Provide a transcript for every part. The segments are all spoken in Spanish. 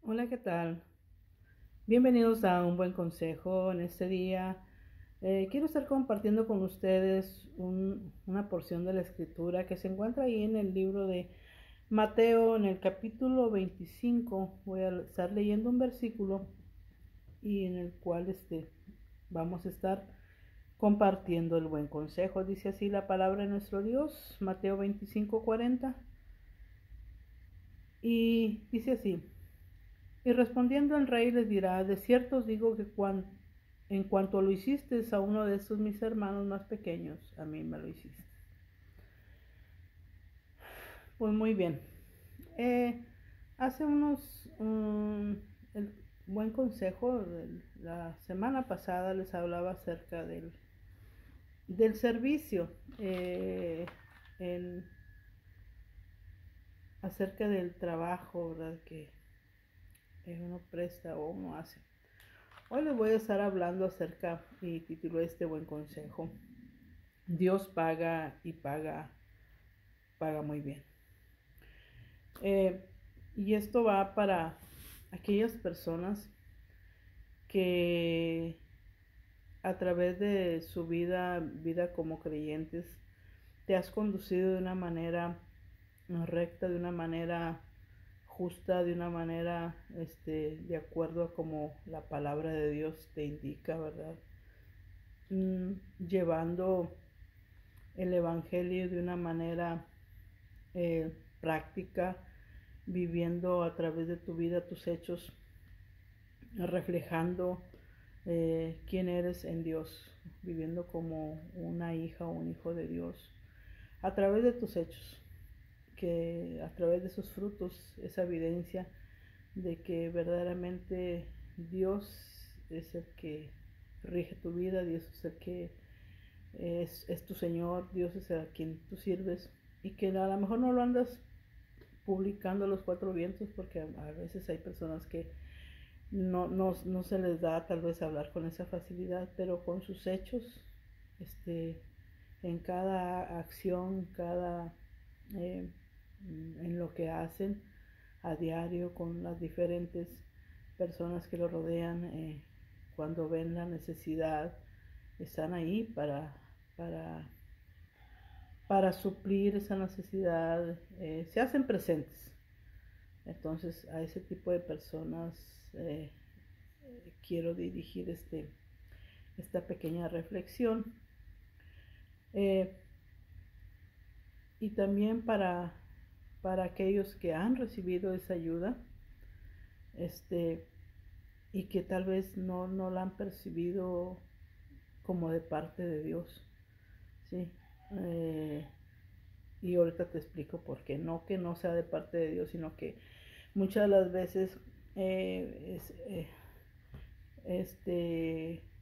Hola, ¿qué tal? Bienvenidos a un buen consejo. En este día quiero estar compartiendo con ustedes una porción de la escritura que se encuentra ahí en el libro de Mateo, en el capítulo 25. Voy a estar leyendo un versículo y en el cual vamos a estar compartiendo el buen consejo. Dice así la palabra de nuestro Dios, Mateo 25:40. Y dice así: Y respondiendo el rey les dirá: de cierto os digo que en cuanto lo hiciste a uno de estos mis hermanos más pequeños, a mí me lo hiciste. Pues muy bien. Eh, hace el buen consejo, la semana pasada les hablaba acerca del servicio, el, acerca del trabajo, ¿verdad? Que uno presta o uno hace. Hoy les voy a estar hablando acerca, y título este buen consejo: Dios paga y paga muy bien. Y esto va para aquellas personas que a través de su vida como creyentes, te has conducido de una manera recta, de una manera justa, de una manera de acuerdo a como la palabra de Dios te indica, ¿verdad? Llevando el evangelio de una manera práctica, viviendo a través de tu vida tus hechos, reflejando quién eres en Dios, viviendo como una hija o un hijo de Dios, a través de tus hechos, que a través de esos frutos, esa evidencia de que verdaderamente Dios es el que rige tu vida, Dios es el que es tu Señor, Dios es a quien tú sirves, y que a lo mejor no lo andas publicando a los cuatro vientos, porque a veces hay personas que no se les da tal vez hablar con esa facilidad, pero con sus hechos, en cada acción, eh, en lo que hacen a diario con las diferentes personas que lo rodean, cuando ven la necesidad, están ahí para, para suplir esa necesidad, se hacen presentes. Entonces a ese tipo de personas quiero dirigir esta pequeña reflexión, eh, y también para aquellos que han recibido esa ayuda, y que tal vez no la han percibido como de parte de Dios, ¿sí? Y ahorita te explico por qué. No que no sea de parte de Dios, sino que muchas de las veces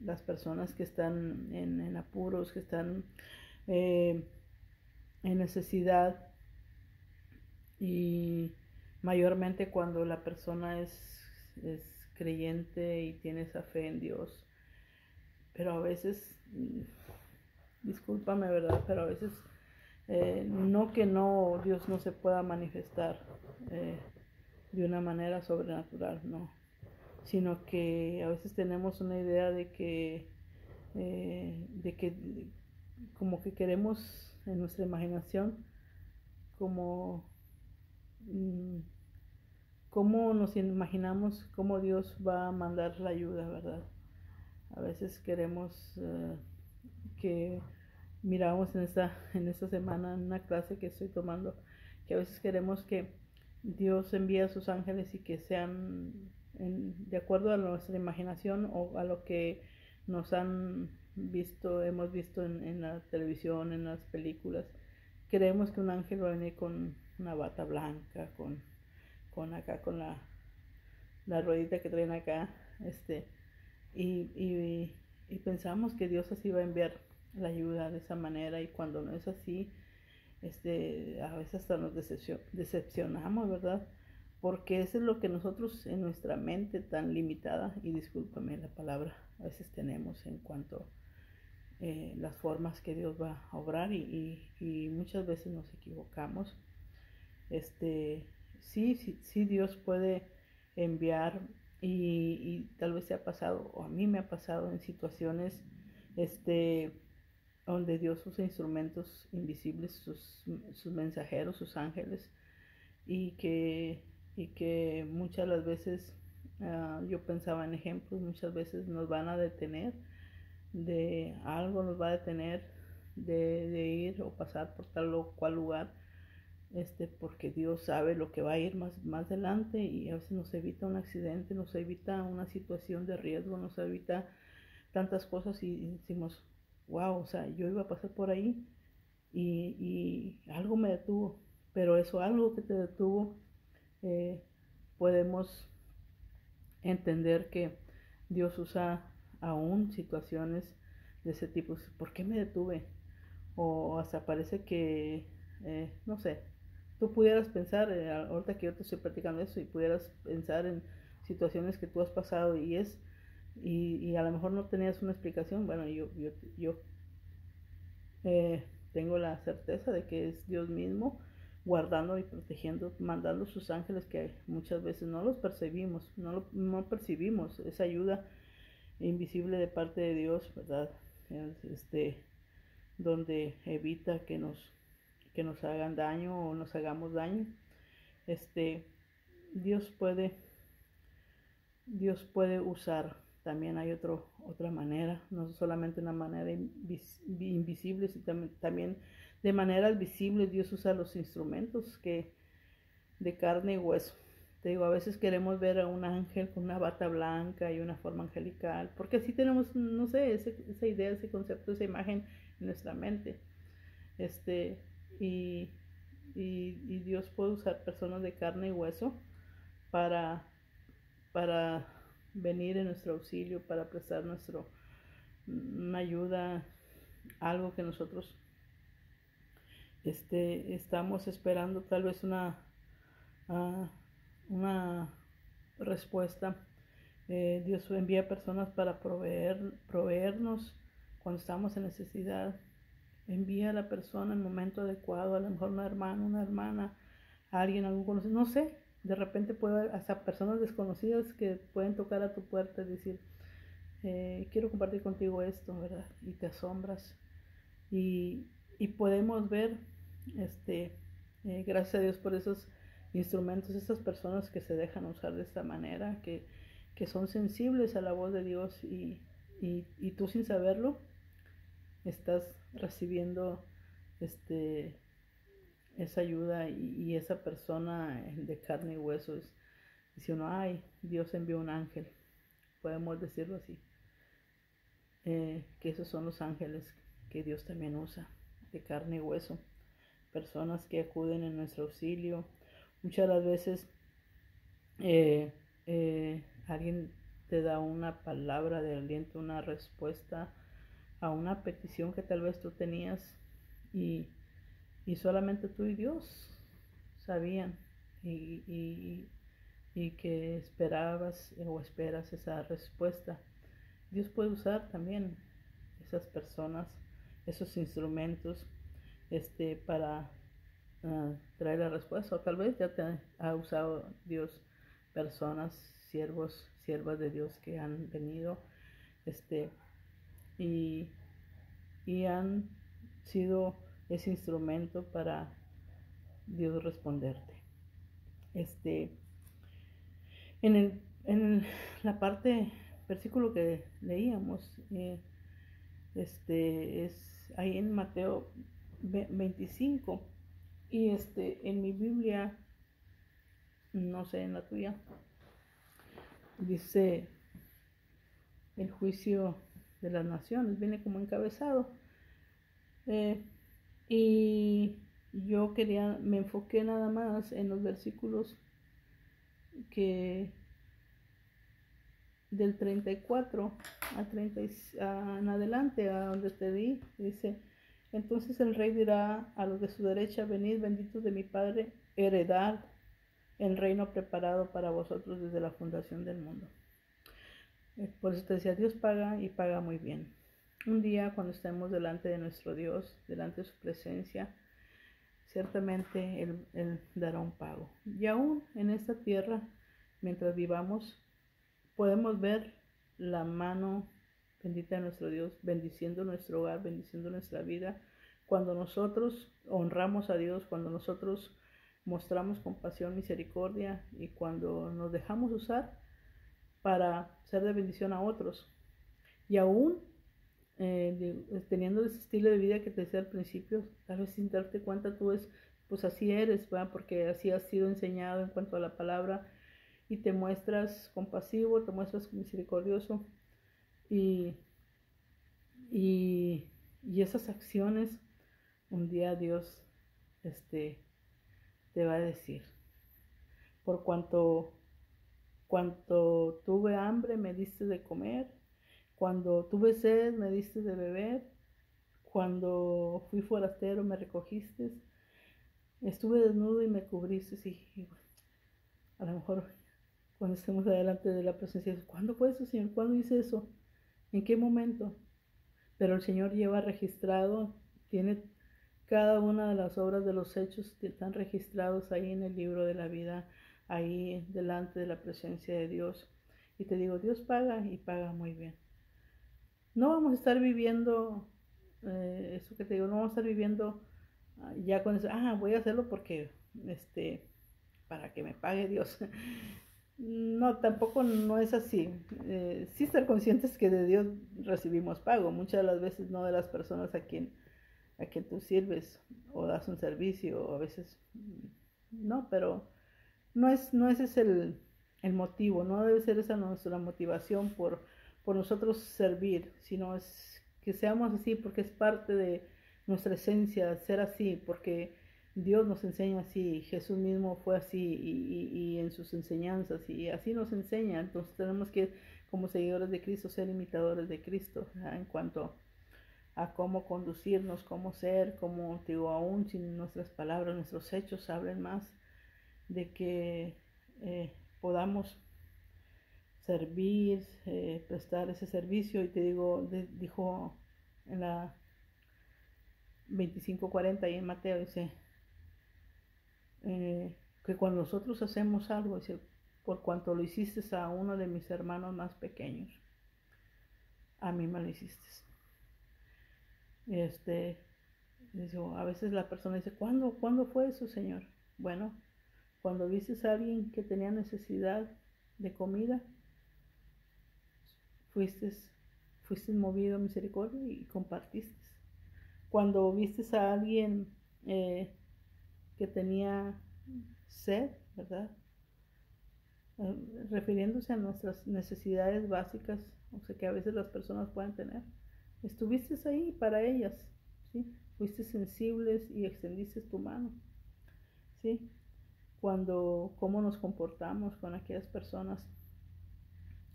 las personas que están en apuros, que están eh, en necesidad, y mayormente cuando la persona es creyente y tiene esa fe en Dios, pero a veces, discúlpame, ¿verdad? Pero a veces no que no, Dios no se pueda manifestar eh, de una manera sobrenatural, no, sino que a veces tenemos una idea de que como que queremos en nuestra imaginación, como cómo nos imaginamos cómo Dios va a mandar la ayuda, ¿verdad? A veces queremos que miramos en esta semana, en una clase que estoy tomando, que a veces queremos que Dios envíe a sus ángeles y que sean de acuerdo a nuestra imaginación o a lo que nos hemos visto en la televisión, en las películas. Creemos que un ángel va a venir con una bata blanca, con la ruedita que traen acá, y, y, y pensamos que Dios así va a enviar la ayuda de esa manera, y cuando no es así, a veces hasta nos decepcionamos, ¿verdad? Porque eso es lo que nosotros en nuestra mente tan limitada, y discúlpame la palabra, a veces tenemos en cuanto las formas que Dios va a obrar, y muchas veces nos equivocamos. Sí, sí, sí, Dios puede enviar, y tal vez te ha pasado, o a mí me ha pasado en situaciones donde Dios usa instrumentos invisibles, sus mensajeros, sus ángeles, y que muchas las veces yo pensaba en ejemplos, muchas veces nos van a detener de algo, nos va a detener de ir o pasar por tal o cual lugar, porque Dios sabe lo que va a ir más adelante, y a veces nos evita un accidente, nos evita una situación de riesgo, nos evita tantas cosas, y decimos, wow, o sea, yo iba a pasar por ahí y algo me detuvo, pero eso algo que te detuvo, eh, podemos entender que Dios usa aún situaciones de ese tipo. ¿Por qué me detuve? O hasta parece que, no sé, tú pudieras pensar, ahorita que yo te estoy platicando eso, y pudieras pensar en situaciones que tú has pasado y a lo mejor no tenías una explicación. Bueno, yo tengo la certeza de que es Dios mismo guardando y protegiendo, mandando sus ángeles, que muchas veces no los percibimos, no percibimos esa ayuda invisible de parte de Dios, ¿verdad? Donde evita que nos hagan daño o nos hagamos daño. este Dios puede Dios puede usar, también hay otra manera, no solamente una manera invisible, sino también de maneras visibles. Dios usa los instrumentos de carne y hueso. Te digo, a veces queremos ver a un ángel con una bata blanca y una forma angelical, porque así tenemos, no sé, esa idea, ese concepto, esa imagen en nuestra mente. Este, y, y Dios puede usar personas de carne y hueso para para venir en nuestro auxilio, para prestar una ayuda, algo que nosotros estamos esperando, tal vez uh, una respuesta. Dios envía personas para proveernos cuando estamos en necesidad. Envía a la persona en el momento adecuado, a lo mejor una hermana, alguien, algún conocido, no sé. De repente puede haber hasta personas desconocidas que pueden tocar a tu puerta y decir, quiero compartir contigo esto, ¿verdad? Y te asombras. Y podemos ver, gracias a Dios por esos instrumentos, esas personas que se dejan usar de esta manera, que son sensibles a la voz de Dios, y tú sin saberlo estás recibiendo esa ayuda, y esa persona de carne y hueso dice uno, ay, Dios envió un ángel, podemos decirlo así, que esos son los ángeles que Dios también usa, de carne y hueso, personas que acuden en nuestro auxilio. Muchas de las veces alguien te da una palabra de aliento, una respuesta a una petición que tal vez tú tenías, y solamente tú y Dios sabían, y que esperabas o esperas esa respuesta. Dios puede usar también esas personas, esos instrumentos, para traer la respuesta. O tal vez ya te ha usado Dios personas, siervos, siervas de Dios, que han venido y, y han sido ese instrumento para Dios responderte. En la parte, versículo que leíamos, es ahí en Mateo 25, y en mi Biblia, no sé, en la tuya, dice el juicio de las naciones, viene como encabezado, y yo me enfoqué nada más en los versículos que del 34 a 30 en adelante, a donde te di, dice, entonces el rey dirá a los de su derecha, venid benditos de mi Padre, heredad el reino preparado para vosotros desde la fundación del mundo. Por eso te decía, Dios paga, y paga muy bien. Un día, cuando estemos delante de nuestro Dios, delante de su presencia, ciertamente Él dará un pago. Y aún en esta tierra, mientras vivamos, podemos ver la mano bendita de nuestro Dios, bendiciendo nuestro hogar, bendiciendo nuestra vida. Cuando nosotros honramos a Dios, cuando nosotros mostramos compasión, misericordia y cuando nos dejamos usar para ser de bendición a otros. Y aún teniendo ese estilo de vida que te decía al principio, tal vez sin darte cuenta tú pues así eres, ¿verdad? Porque así has sido enseñado en cuanto a la palabra y te muestras compasivo, te muestras misericordioso y, y, y esas acciones un día Dios te va a decir, por cuanto tuve hambre me diste de comer, cuando tuve sed me diste de beber, cuando fui forastero me recogiste, estuve desnudo y me cubriste. Y bueno, a lo mejor cuando estemos adelante de la presencia, ¿cuándo fue eso, Señor? ¿Cuándo hice eso? ¿En qué momento? Pero el Señor lleva registrado, tiene cada una de las obras de los hechos que están registrados ahí en el libro de la vida, ahí delante de la presencia de Dios. Y te digo, Dios paga y paga muy bien. No vamos a estar viviendo, eso que te digo, no vamos a estar viviendo ya con eso, voy a hacerlo porque, para que me pague Dios. No, tampoco no es así. Sí estar conscientes que de Dios recibimos pago, muchas de las veces no de las personas a quien tú sirves o das un servicio, o a veces no, pero no ese es el motivo, no debe ser esa nuestra motivación por nosotros servir, sino es que seamos así porque es parte de nuestra esencia ser así, porque Dios nos enseña así, Jesús mismo fue así y en sus enseñanzas y así nos enseña. Entonces tenemos que, como seguidores de Cristo, ser imitadores de Cristo, ¿verdad? En cuanto a cómo conducirnos, cómo ser, cómo, digo, aún sin nuestras palabras, nuestros hechos hablen más de que podamos servir, prestar ese servicio. Y te digo, dijo en la 25:40 y en Mateo, dice que cuando nosotros hacemos algo, dice, por cuanto lo hiciste a uno de mis hermanos más pequeños, a mí me lo hiciste. A veces la persona dice, ¿cuándo fue eso, Señor? Bueno, cuando viste a alguien que tenía necesidad de comida, fuiste movido a misericordia y compartiste. Cuando viste a alguien que tenía sed, ¿verdad? Refiriéndose a nuestras necesidades básicas, o sea, que a veces las personas pueden tener, estuviste ahí para ellas, ¿sí? Fuiste sensibles y extendiste tu mano, ¿sí? Cómo nos comportamos con aquellas personas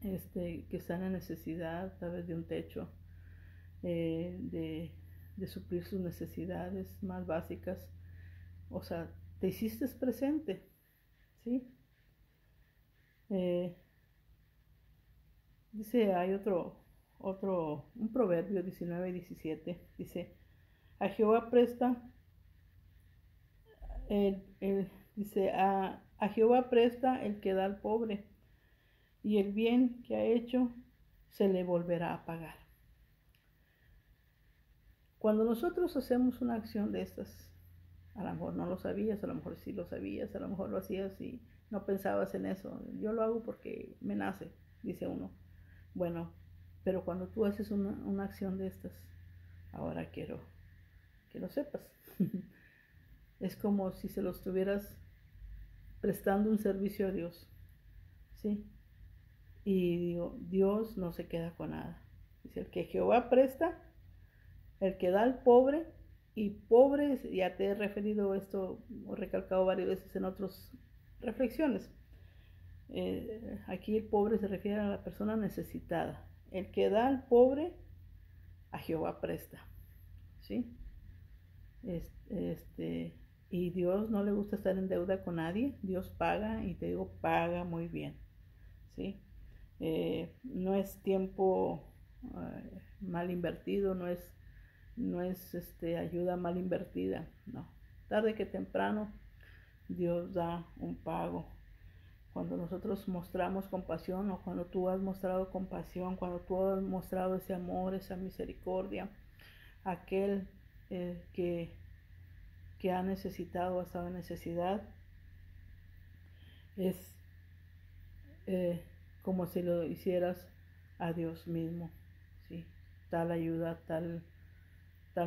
que están en necesidad, tal vez de un techo, de suplir sus necesidades más básicas, o sea, te hiciste presente, ¿sí? Dice, hay un proverbio 19:17, dice, a Jehová presta, dice, a Jehová presta el que da al pobre, y el bien que ha hecho se le volverá a pagar. Cuando nosotros hacemos una acción de estas, a lo mejor no lo sabías, a lo mejor sí lo sabías, a lo mejor lo hacías y no pensabas en eso. Yo lo hago porque me nace, dice uno. Bueno, pero cuando tú haces una acción de estas, ahora quiero que lo sepas. Es como si se lo estuvieras prestando un servicio a Dios, ¿sí? Y digo, Dios no se queda con nada. Dice, el que Jehová presta, el que da al pobre, y pobre, ya te he referido esto, o recalcado varias veces en otras reflexiones. Aquí el pobre se refiere a la persona necesitada. El que da al pobre, a Jehová presta, ¿sí? Y Dios no le gusta estar en deuda con nadie. Dios paga, y te digo, paga muy bien, ¿sí? No es tiempo mal invertido, no es ayuda mal invertida, no. Tarde que temprano Dios da un pago. Cuando nosotros mostramos compasión, o cuando tú has mostrado compasión, cuando tú has mostrado ese amor, esa misericordia, aquel que ha necesitado, ha estado en necesidad, es como si lo hicieras a Dios mismo, ¿sí? Tal ayuda, tal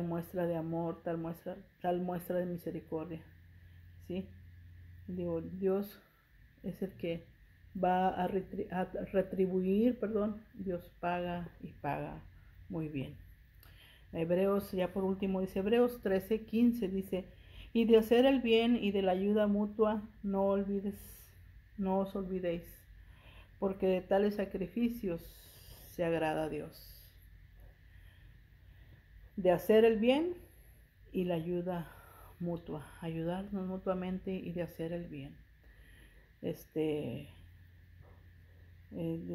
muestra de amor, tal muestra de misericordia, ¿sí? Digo, Dios es el que va a retribuir, Dios paga y paga muy bien. Hebreos, ya por último, dice Hebreos 13:15, dice, y de hacer el bien y de la ayuda mutua no os olvidéis, porque de tales sacrificios se agrada a Dios. De hacer el bien y la ayuda mutua, ayudarnos mutuamente y de hacer el bien.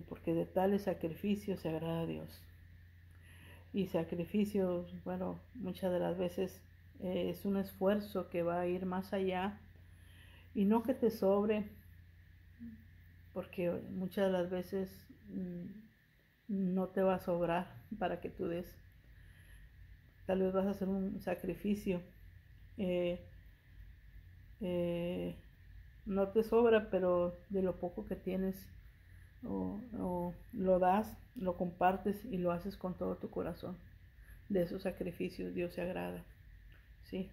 Porque de tales sacrificios se agrada a Dios. Y sacrificios, bueno, muchas de las veces es un esfuerzo que va a ir más allá, y no que te sobre, porque muchas de las veces no te va a sobrar para que tú des. Tal vez vas a hacer un sacrificio, no te sobra, pero de lo poco que tienes, o lo das, lo compartes y lo haces con todo tu corazón. De esos sacrificios Dios se agrada, ¿sí?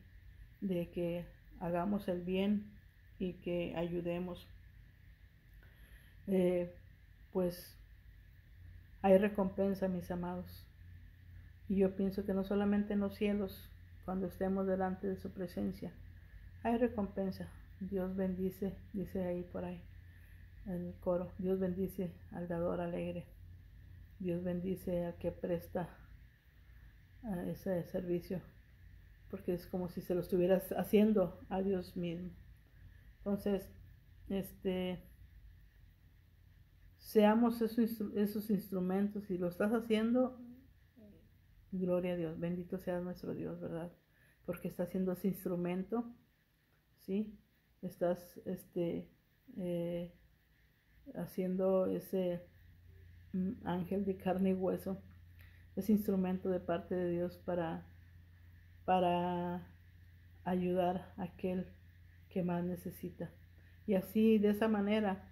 De que hagamos el bien y que ayudemos. Pues hay recompensa, mis amados. Y yo pienso que no solamente en los cielos, cuando estemos delante de su presencia, hay recompensa. Dios bendice, dice ahí por ahí en el coro, Dios bendice al dador alegre. Dios bendice al que presta ese servicio, porque es como si se lo estuvieras haciendo a Dios mismo. Entonces, seamos esos instrumentos. Si lo estás haciendo, gloria a Dios, bendito sea nuestro Dios, ¿verdad? Porque está haciendo ese instrumento, ¿sí? Estás haciendo ese ángel de carne y hueso, ese instrumento de parte de Dios para ayudar a aquel que más necesita. Y así, de esa manera,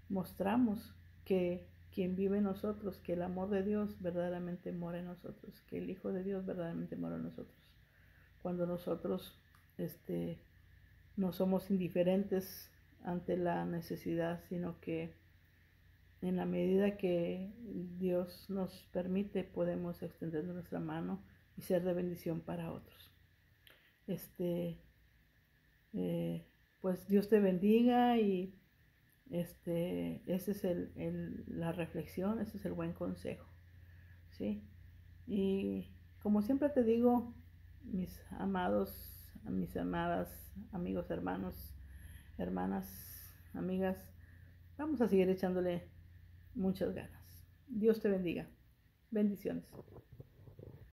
mostramos que quien vive en nosotros, que el amor de Dios verdaderamente mora en nosotros, que el Hijo de Dios verdaderamente mora en nosotros. Cuando nosotros no somos indiferentes ante la necesidad, sino que en la medida que Dios nos permite, podemos extender nuestra mano y ser de bendición para otros. Pues Dios te bendiga, y esa es la reflexión, ese es el buen consejo, ¿sí? Y como siempre te digo, mis amados, mis amadas, amigos, hermanos, hermanas, amigas, vamos a seguir echándole muchas ganas. Dios te bendiga. Bendiciones.